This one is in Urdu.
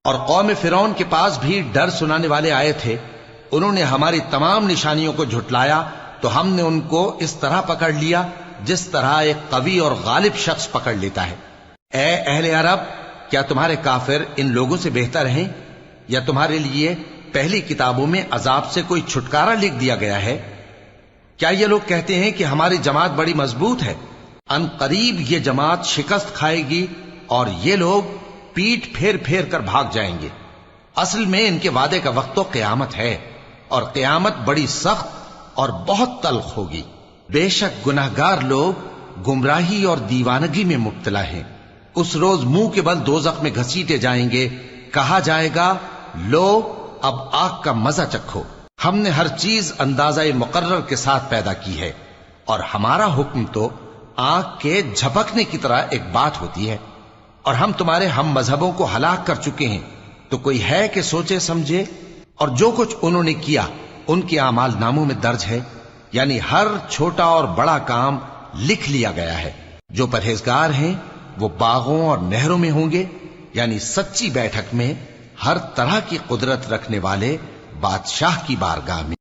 اور قوم فرعون کے پاس بھی ڈر سنانے والے آئے تھے، انہوں نے ہماری تمام نشانیوں کو جھٹلایا تو ہم نے ان کو اس طرح پکڑ لیا جس طرح ایک قوی اور غالب شخص پکڑ لیتا ہے۔ اے اہل عرب، کیا تمہارے کافر ان لوگوں سے بہتر ہیں؟ یا تمہارے لیے پہلی کتابوں میں عذاب سے کوئی چھٹکارا لکھ دیا گیا ہے؟ کیا یہ لوگ کہتے ہیں کہ ہماری جماعت بڑی مضبوط ہے؟ ان قریب یہ جماعت شکست کھائے گی اور یہ لوگ پیٹ پھیر پھیر کر بھاگ جائیں گے۔ اصل میں ان کے وعدے کا وقت تو قیامت ہے، اور قیامت بڑی سخت اور بہت تلخ ہوگی۔ بے شک گناہگار لوگ گمراہی اور دیوانگی میں مبتلا ہیں۔ اس روز منہ کے بل دوزخ میں گھسیٹے جائیں گے، کہا جائے گا لو اب آگ کا مزہ چکھو، ہم نے ہر چیز اندازہ مقرر کے ساتھ پیدا کی ہے، اور ہمارا حکم تو آگ کے جھپکنے کی طرح ایک بات ہوتی ہے، اور ہم تمہارے ہم مذہبوں کو ہلاک کر چکے ہیں، تو کوئی ہے کہ سوچے سمجھے؟ اور جو کچھ انہوں نے کیا ان کے اعمال ناموں میں درج ہے، یعنی ہر چھوٹا اور بڑا کام لکھ لیا گیا ہے۔ جو پرہیزگار ہیں وہ باغوں اور نہروں میں ہوں گے، یعنی سچی بیٹھک میں ہر طرح کی قدرت رکھنے والے بادشاہ کی بارگاہ میں۔